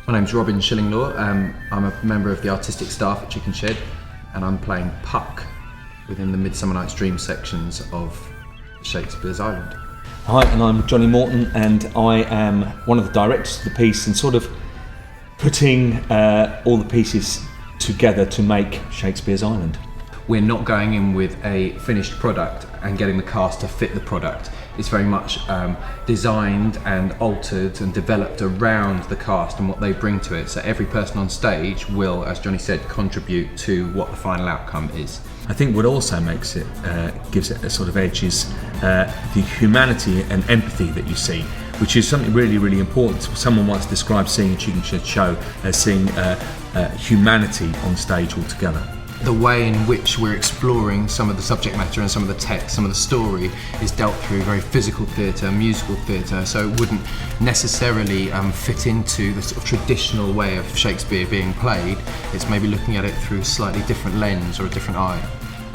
My name's Robin Shillinglaw. I'm a member of the artistic staff at Chickenshed, and I'm playing Puck within the Midsummer Night's Dream sections of Shakespeare's Island. Hi, and I'm Johnny Morton, and I am one of the directors of the piece and sort of putting all the pieces together to make Shakespeare's Island. We're not going in with a finished product and getting the cast to fit the product. It's very much designed and altered and developed around the cast and what they bring to it. So every person on stage will, as Johnny said, contribute to what the final outcome is. I think what also makes it, gives it a sort of edge is the humanity and empathy that you see, which is something really, really important. Someone once described seeing a Chickenshed show as seeing humanity on stage altogether. The way in which we're exploring some of the subject matter and some of the text, some of the story, is dealt through very physical theatre, musical theatre, so it wouldn't necessarily fit into the sort of traditional way of Shakespeare being played. It's maybe looking at it through a slightly different lens or a different eye.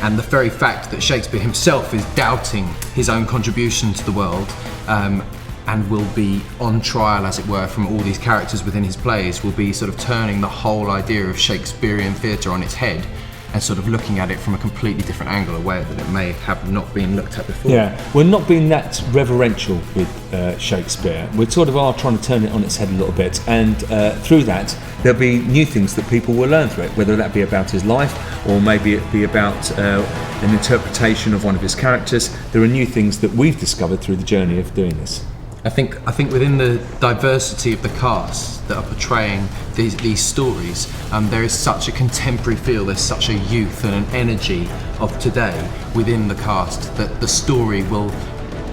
And the very fact that Shakespeare himself is doubting his own contribution to the world and will be on trial, as it were, from all these characters within his plays, will be sort of turning the whole idea of Shakespearean theatre on its head and sort of looking at it from a completely different angle, a way that it may have not been looked at before. Yeah, we're not being that reverential with Shakespeare. We sort of are trying to turn it on its head a little bit, and through that there'll be new things that people will learn through it, whether that be about his life or maybe it be about an interpretation of one of his characters. There are new things that we've discovered through the journey of doing this. I think within the diversity of the cast that are portraying these stories, there is such a contemporary feel, there's such a youth and an energy of today within the cast that the story will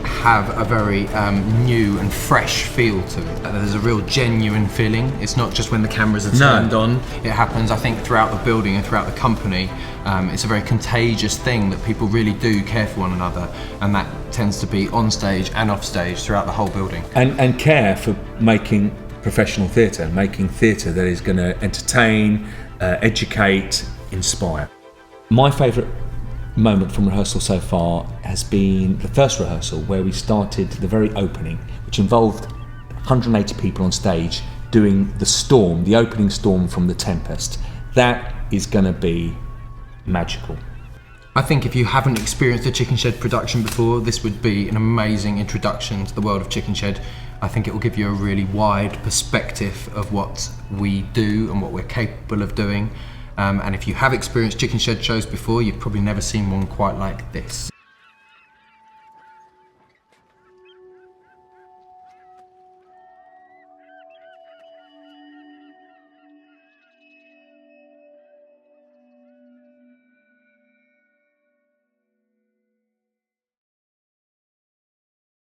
have a very new and fresh feel to it. There's a real genuine feeling. It's not just when the cameras are turned on. It happens, I think, throughout the building and throughout the company. It's a very contagious thing that people really do care for one another, and that tends to be on stage and off stage throughout the whole building. And care for making professional theatre, making theatre that is going to entertain, educate, inspire. My favourite moment from rehearsal so far has been the first rehearsal, where we started the very opening, which involved 180 people on stage doing the storm, the opening storm from The Tempest. That is going to be magical. I think if you haven't experienced a Chickenshed production before, this would be an amazing introduction to the world of Chickenshed. I think it will give you a really wide perspective of what we do and what we're capable of doing. And if you have experienced Chickenshed shows before, you've probably never seen one quite like this.